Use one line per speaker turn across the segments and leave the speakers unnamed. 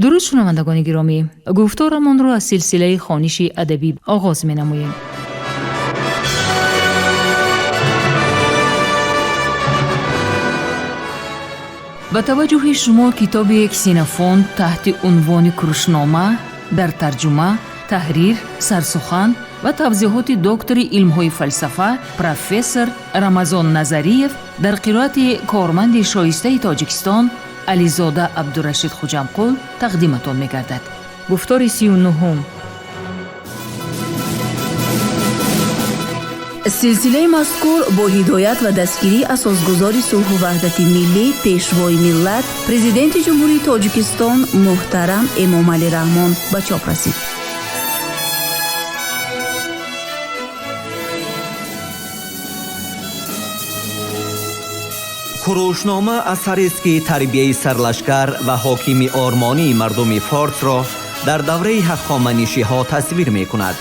درود شنوندگان گرامی، گفتارمان را از سلسله خوانش ادبی آغاز می‌نماییم. با توجه شما کتاب کسینوفونت تحت عنوان کروشنامه در ترجمه، تحریر، سرسخن و توضیحات دکتر علم‌های فلسفه پروفسور رمضان نظریف در قرائت کارمند شایسته تاجیکستان علیزاده عبدالرشید خوجمقل تقدیمتان می‌گردد. گفتار 39. سلسله مذکور با هدایت و دستگیری اساسگزار صلح و وحدت ملی پیشوای ملت پرزیدنت جمهوری تاجیکستان محترم امامعلی رحمان به چاپ رسید.
کروشنامه اثری است که تربیه سرلشکر و حاکمی آرمانی مردم فارس را در دوره هخامنشی‌ها تصویر می‌کند.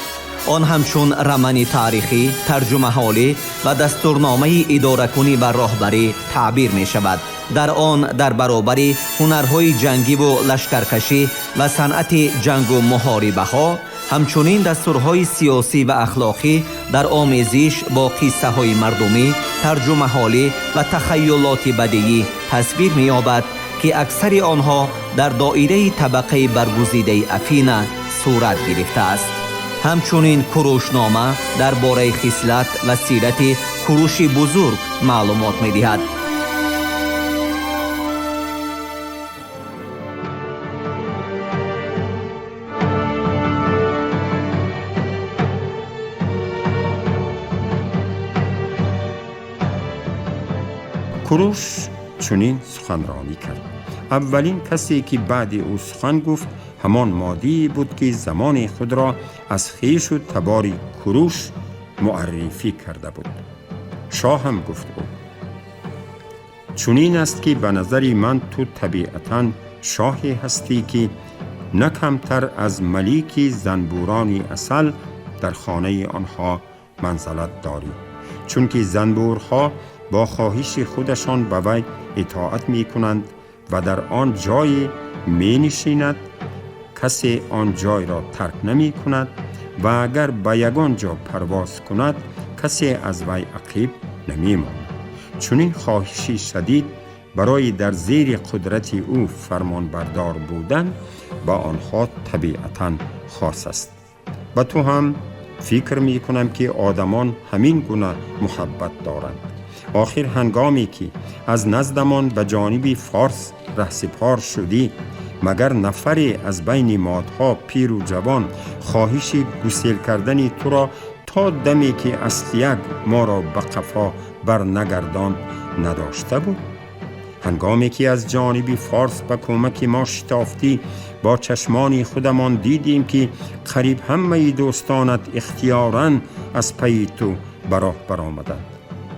آن همچون رمانی تاریخی، ترجمه حالی و دستورنامه اداره‌کنی و راهبری تعبیر می‌شود. در آن در برابر هنرهای جنگی و لشکرکشی و صنعت جنگ و محاربه‌ها، همچنین دستورهای سیاسی و اخلاقی در آمیزش با قصه های مردمی، ترجمه حالی و تخیلات بدیعی تصویر می‌یابد که اکثر آنها در دایره طبقه برگزیده افینه صورت گرفته است. همچنین کروشنامه درباره خصلت و سیرت کوروش بزرگ معلومات می‌دهد.
کوروش چنین سخنرانی کرد. اولین کسی که بعد او سخن گفت همان مادی بود که زمان خود را از خویش و تبار کوروش معرفی کرده بود. شاه هم گفت بود چنین است که به نظر من تو طبیعتاً شاهی هستی که نه کمتر از ملیک زنبوران اصل در خانه آنها منزلت داری، چون که زنبورها با خواهش خودشان به وی اطاعت می کنند و در آن جای می نشیند، کسی آن جای را ترک نمی کند و اگر به یگان جا پرواز کند کسی از وی عقیب نمی ماند. چون این خواهشی شدید برای در زیر قدرت او فرمان بردار بودن با آنها طبیعتاً خاص است. و تو هم فکر می کنم که آدمان همین گونه محبت دارند. آخر هنگامی که از نزدمان به جانب فارس رهسپار شدی، مگر نفری از بین مادها پیر و جوان خواهش گسیل کردن تو را تا دمی که استیگ ما را به قفا بر نگردان نداشته بود؟ هنگامی که از جانب فارس به کمک ما شتافتی، با چشمان خودمان دیدیم که قریب همه دوستانت اختیاراً از پی تو براه برآمدند.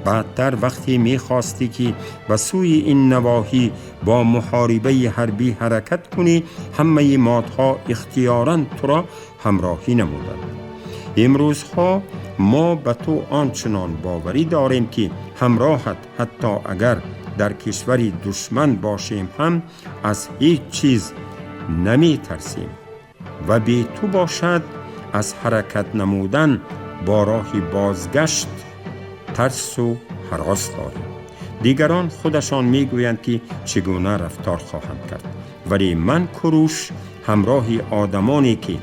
بعدتر وقتی می‌خواستی که به سوی این نواحی با محاربه حربی حرکت کنی، همه مادها اختیاراً تو را همراهی نمودند. امروزها ما به تو آنچنان باوری داریم که همراهت حتی اگر در کشوری دشمن باشیم هم از هیچ چیز نمی ترسیم و بی تو باشد از حرکت نمودن با راهی بازگشت ترس و هراس داریم. دیگران خودشان میگویند که چگونه رفتار خواهند کرد، ولی من کوروش همراهی آدمانی که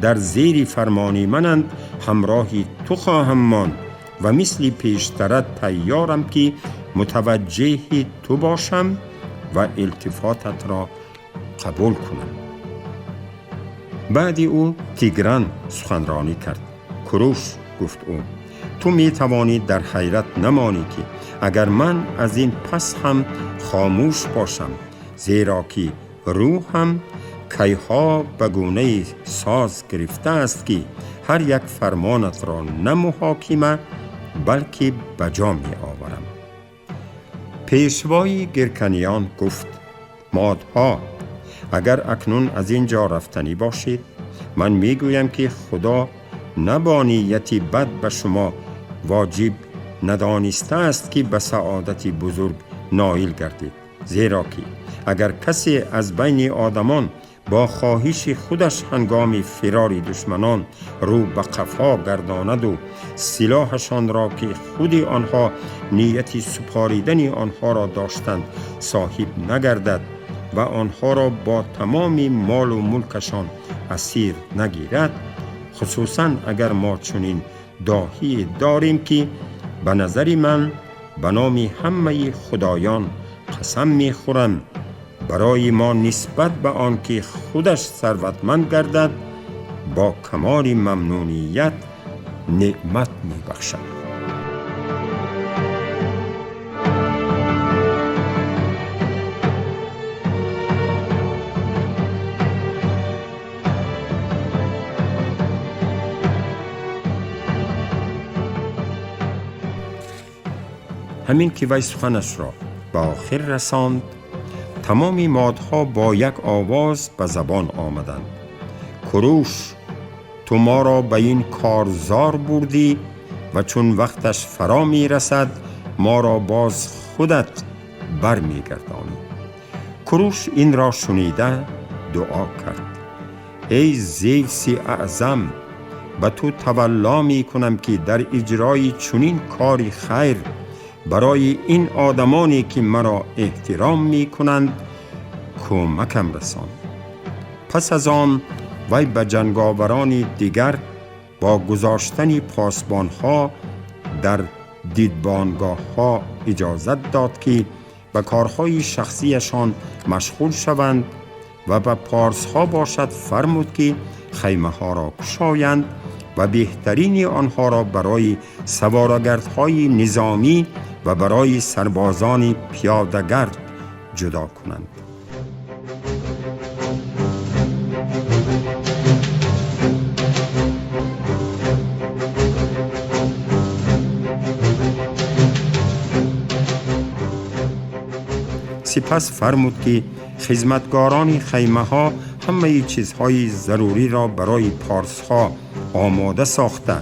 در زیر فرمانی منند همراهی تو خواهم ماند و مثل پیشترت تیارم که متوجه تو باشم و التفاتت را قبول کنم. بعد او تیگران سخنرانی کرد. کوروش گفت او تو می توانی در حیرت نمانی که اگر من از این پس هم خاموش باشم، زیرا که روحم کیها به گونه ساز گرفته است که هر یک فرمانت را نه محاکمه بلکه بجا می آورم. پیشوای گرکنیان گفت مادها اگر اکنون از اینجا رفتنی باشید، من می گویم که خدا نه با نیتی بد به شما واجب ندانسته است که به سعادت بزرگ نائل گردید، زیرا که اگر کسی از بین آدمان با خواهش خودش هنگام فرار دشمنان رو به قفا گرداند و سلاحشان را که خود آنها نیت سپاریدن آنها را داشتند صاحب نگردد و آنها را با تمام مال و ملکشان اسیر نگیرد، خصوصا اگر ما چنین داهی داریم که به نظر من به نام همه خدایان قسم می خورم برای ما نسبت به آن که خودش ثروتمند گردد با کمال ممنونیت نعمت می بخشد. همین که وی سخنش را به آخر رساند، تمام مادها با یک آواز به زبان آمدند: کروش، تو ما را به این کارزار بردی و چون وقتش فرا می رسد ما را باز خودت بر می گردانی. کروش این را شنیده دعا کرد: ای زیوس اعظم، به تو تولا می کنم که در اجرای چنین کاری خیر برای این آدمانی که مرا احترام می کنند کمکم رسان. پس از آن وی به جنگاوران دیگر با گذاشتن پاسبانها در دیدبانگاه ها اجازت داد که به کارهای شخصیشان مشغول شوند و به پارسها باشد فرمود که خیمه ها را گشایند و بهترین آنها را برای سوارگردهای نظامی و برای سربازان پیاده‌گرد جدا کنند. سپس فرمود که خدمتگاران خیمه ها همه چیزهای ضروری را برای پارس ها آماده ساخته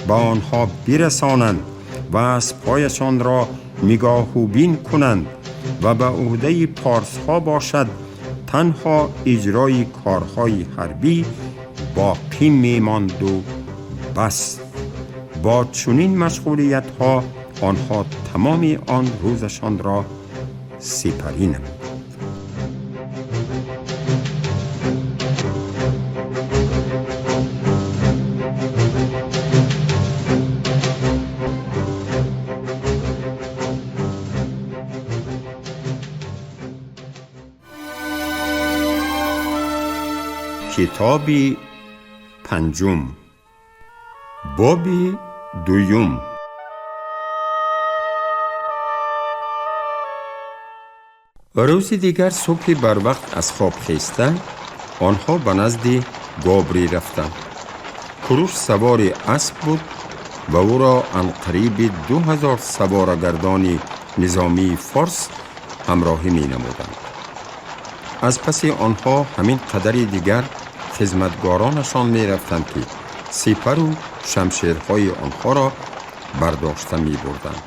به آنها برسانند و اسب‌هایشان را نگاهوبین کنند و به عهده پارس ها باشد تنها اجرای کارهای حربی باقی می‌ماند و بس. با چنین مشغولیت ها آنها تمام آن روزشان را سپری نمود. کتاب پنجم، باب دوم. روز دیگر صبح بر وقت از خواب خیسته آنها به نزد گابری رفتند. کروش سوار اسب بود و او را عنقریب 2000 سوارگردان نظامی فارس همراهی می نمودند. از پس آنها همین قدر دیگر خدمتگارانشان می رفتند که سپر و شمشیرهای آنها را برداشته می بردند.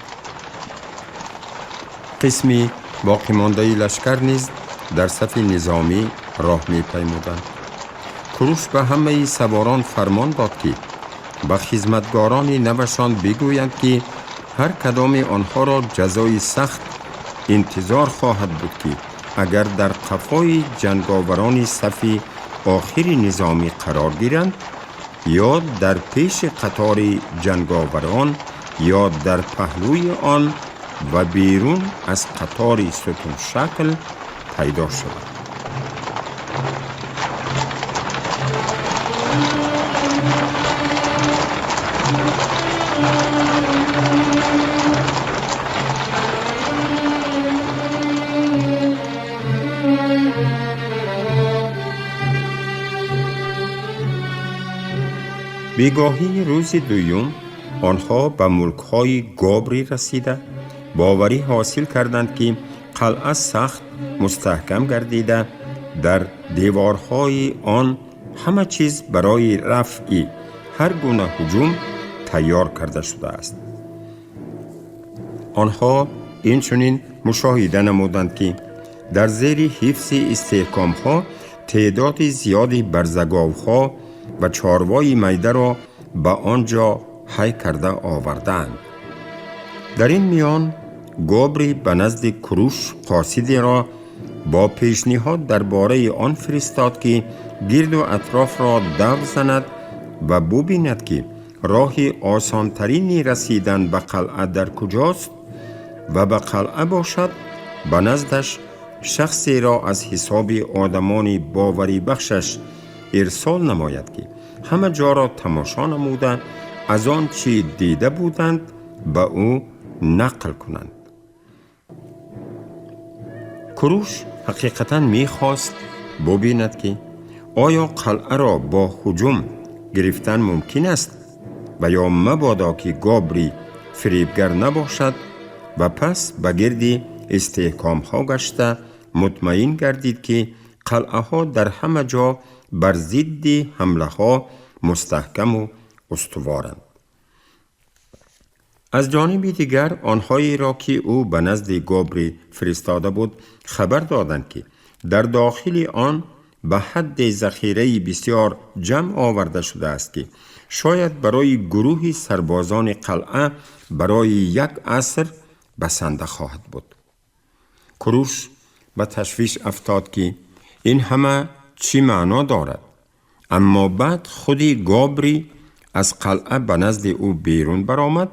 قسمی باقی مانده لشکر نیز در صف نظامی راه می پیمودند. کروش به همه سواران فرمان داد که به خدمتگاران نوشان بگویند که هر کدام آنها را جزای سخت انتظار خواهد بود که اگر در قفای جنگاوران صف آخر نظامی قرار گیرند یا در پیش قطار جنگاوران یا در پهلوی آن و بیرون از قطار ستون شکل پیدا شود. بیگاهی روز دوم آنها به ملک‌های گابری رسیده باوری حاصل کردند که قلعه سخت مستحکم گردیده در دیوارهای آن همه چیز برای رفع هر گونه هجوم تیار کرده شده است. آنها این چنین مشاهده نمودند که در زیر حفظ استحکام‌ها تعداد زیادی برزگاوها و چاروای میده را به آنجا حی کرده آوردند. در این میان گابری به نزد کروش قاصدی را با پیشنهاد درباره آن فرستاد که گرد و اطراف را دو زند و ببیند که راه آسانترینی رسیدن به قلعه در کجاست و به قلعه باشد به نزدش شخصی را از حساب آدمان باوری بخشش ارسال نماید که همه جا را تماشا نموده از آن چی دیده بودند به او نقل کنند. کروش حقیقتاً می‌خواست ببیند که آیا قلعه را با هجوم گرفتن ممکن است و یا مبادا که گابری فریبگر نباشد و پس به گرد استحکام ها گشته مطمئن گردید که قلعه ها در همه جا بر ضد حمله ها مستحکم و استوارند. از جانب دیگر آنهایی را که او به نزد گابری فرستاده بود خبر دادند که در داخل آن به حد ذخیره بسیار جمع آورده شده است که شاید برای گروه سربازان قلعه برای یک عصر بسنده خواهد بود. کروش به تشویش افتاد که این همه چی معنا دارد، اما بعد خودی گابری از قلعه به نزد او بیرون برآمد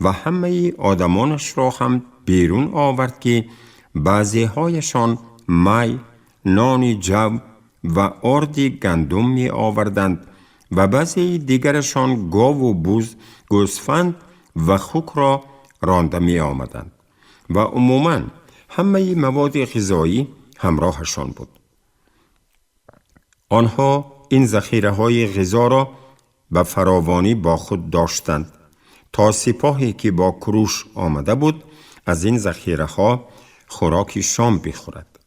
و همه آدمانش را هم بیرون آورد که بعضی هایشان می، نان جو و آرد گندم می آوردند و بعضی دیگرشان گاو و بوز، گوسفند و خوک را رانده می آمدند و عموماً همه مواد غذایی همراهشان بود. آنها این ذخیره های غذا را به فراوانی با خود داشتند تا سپاهی که با کروش آمده بود از این ذخیره ها خوراک شام بخورد.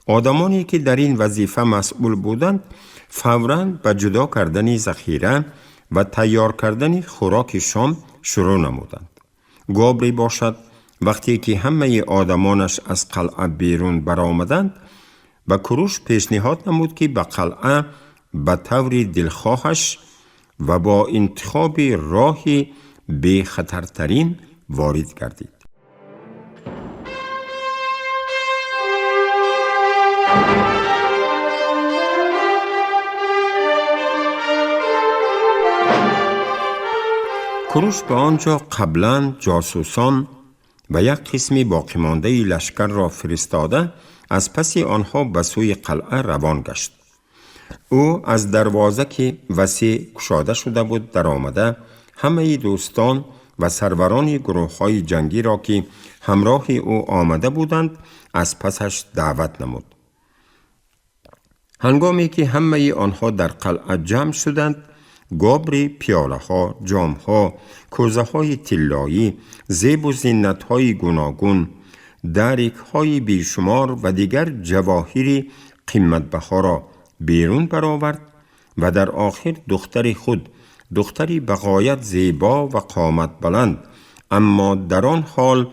آدمانی که در این وظیفه مسئول بودند فوراً به جدا کردن ذخیره و تیار کردن خوراک شام شروع نمودند. گابری باشد وقتی که همه آدمانش از قلعه بیرون برآمدند به کروش پیشنهاد نمود که به قلعه به طور دلخواهش و با انتخاب راهی بی خطرترین وارد گردید. کروش به آنجا قبلا جاسوسان و یک قسمی باقی مانده لشکر را فرستاده از پس آنها به سوی قلعه روان گشت. او از دروازه که وسیع گشاده شده بود در آمده همه دوستان و سروران گروه های جنگی را که همراه او آمده بودند از پسش دعوت نمود. هنگامی که همه آنها در قلعه جمع شدند گابری پیاله ها، جام ها، کوزه های طلایی، زیب و زینت های گوناگون، دریک های بیشمار و دیگر جواهر قیمت بها را بیرون برآورد و در آخر دختر خود، دختری بغایت زیبا و قامت بلند اما در آن حال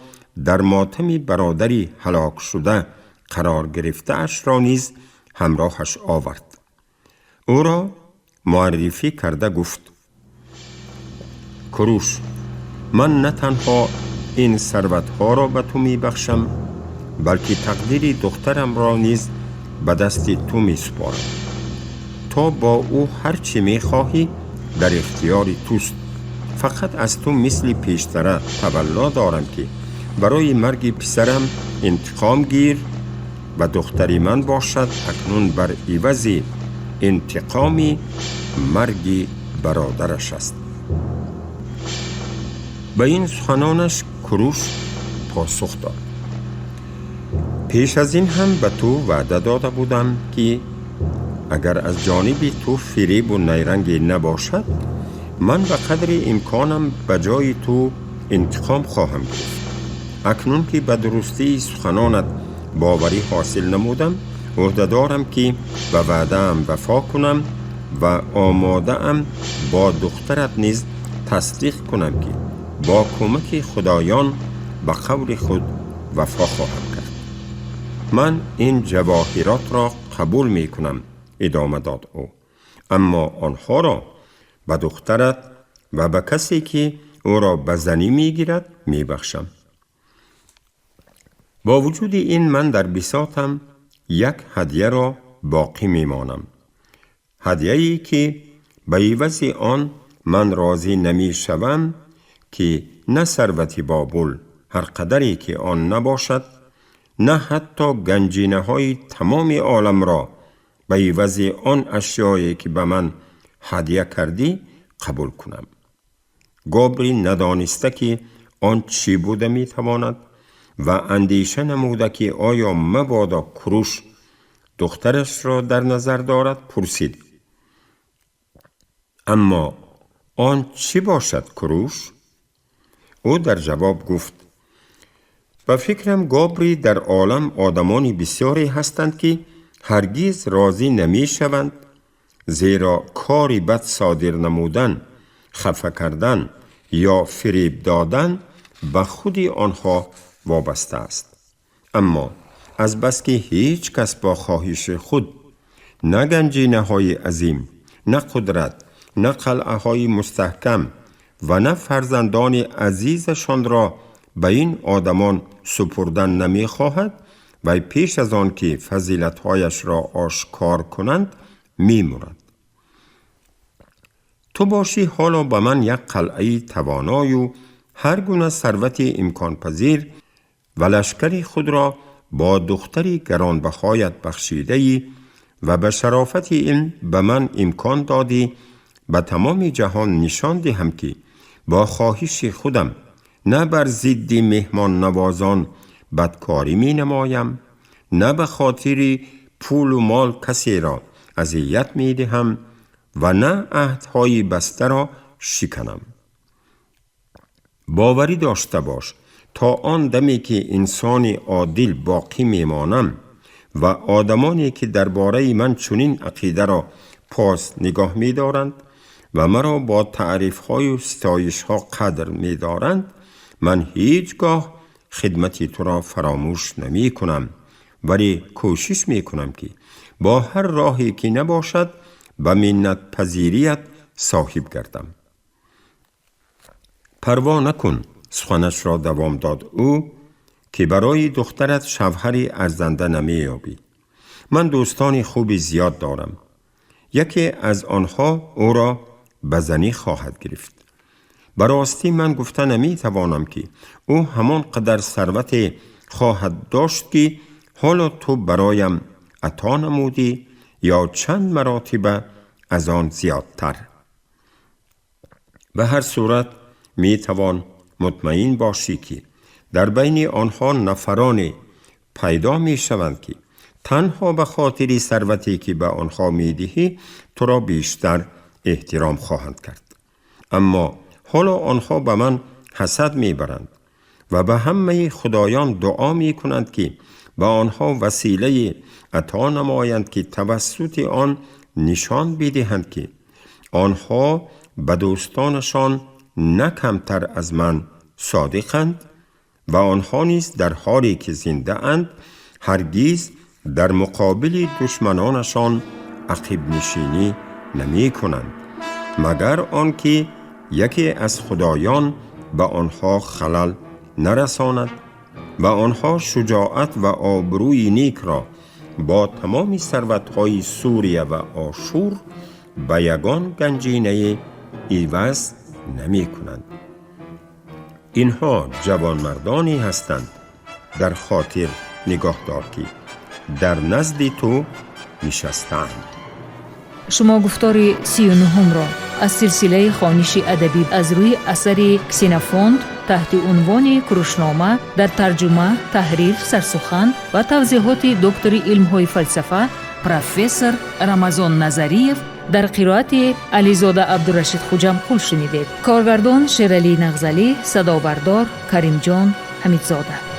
در ماتم برادری هلاک شده قرار گرفته اش را نیز همراهش آورد. او را معرفی کرده گفت: کروش، من نه تنها این ثروت‌ها را به تو می بخشم بلکه تقدیر دخترم را نیز به دست تو می سپارم. تا با او هر چی می خواهی در اختیار توست. فقط از تو مثل پیشتره تولا دارم که برای مرگ پسرم انتقام گیر و دختری من باشد اکنون بر عوض انتقامی مرگ برادرش است. به این سخنانش کروش پاسخ داد: پیش از این هم به تو وعده داده بودم که اگر از جانب تو فریب و نیرنگ نباشد من به قدر امکانم به جای تو انتقام خواهم گرفت. اکنون که به درستی سخنانت باوری حاصل نمودم عهده دارم که به وعده ام وفا کنم و آماده ام با دخترت نیز تصدیق کنم که با کمک خدایان به قول خود وفا خواهم کرد. من این جواهرات را قبول می کنم ادامه داد او. اما آنها را به دخترت و به کسی که او را به زنی میگیرد میبخشم. با وجود این من در بساطم یک هدیه را باقی میمانم. هدیه‌ای که به عوض آن من راضی نمی شوم که نه ثروت بابل هر قدری که آن نباشد، نه حتی گنجینه های تمام عالم را به عوض آن اشیایی که به من هدیه کردی قبول کنم. گابریل ندانسته که آن چی بوده می تواند و اندیشه نموده که آیا مبادا کروش دخترش را در نظر دارد. پرسید: اما آن چی باشد کروش؟ او در جواب گفت: به فکرم گابری در عالم آدمانی بسیاری هستند که هرگز راضی نمی شوند، زیرا کاری بد صادر نمودن، خفه کردن یا فریب دادن به خود آنها وابسته است. اما از بس که هیچ کس با خواهش خود نه گنجینه های عظیم، نه قدرت، نه قلعه های مستحکم و نه فرزندان عزیزشان را به این آدمان سپردن نمی خواهد و پیش از آن که فضیلت‌هایش را آشکار کنند می مرد. تو باشی حالا به من یک قلعه توانای و هر گونه ثروت امکان پذیر و لشکری خود را با دختری گرانبهایت بخشیده‌ای و به شرافت این به من امکان دادی به تمام جهان نشان دهم که با خواهش خودم نه بر ضد مهمان نوازان بدکاری می نمایم، نه به خاطر پول و مال کسی را اذیت می دهم و نه عهدهای بسته را شکنم. باوری داشته باش تا آن دمی که انسان عادل باقی می مانم و آدمانی که درباره من چنین عقیده را پاس نگاه می دارند و مرا با تعریف‌های و ستایش‌ها قدر می دارند، من هیچگاه خدمتی تو را فراموش نمی کنم، ولی کوشش می کنم که با هر راهی که نباشد به منت پذیریت صاحب گردم. پروا نکن، سخنش را دوام داد او، که برای دخترت شوهری ارزنده نمی یابی. من دوستان خوبی زیاد دارم. یکی از آنها او را به زنی خواهد گرفت. براستی من گفته نمی توانم که او همان قدر ثروت خواهد داشت که حالا تو برایم عطا نمودی یا چند مراتب از آن زیادتر. به هر صورت می توان مطمئن باشی که در بین آنها نفرانی پیدا می شوند که تنها به خاطر ثروتی که به آنها می دهی تو را بیشتر احترام خواهند کرد. اما حالا آنها به من حسد می برند و به همه خدایان دعا می کنند که به آنها وسیله عطا نمایند که توسط آن نشان بدهند که آنها به دوستانشان نه کمتر از من صادقند و آنها نیز در حالی که زنده اند هرگز در مقابل دشمنانشان عقب نشینی نمی کنند، مگر آنکه یکی از خدایان به آنها خلل نرساند و آنها شجاعت و آبروی نیک را با تمام ثروت‌های سوریه و آشور به یگان گنجینه عوض نمی کنند. اینها جوانمردانی هستند، در خاطر نگاه دار که در نزد تو نشستند.
شما گفتار 39 را از سلسله خوانش ادبی از روی اثر کسینوفونت تحت عنوان کروشنامه در ترجمه، تحریر، سرسخن و توضیحات دکتر علم‌های فلسفه پروفسور رمضان نظریف در قرائت علیزاده عبدالرشید خوجمقل شنیدید. کارگردان شیرعلی نغزلی، صدابردار کریم جان حمیدزاده.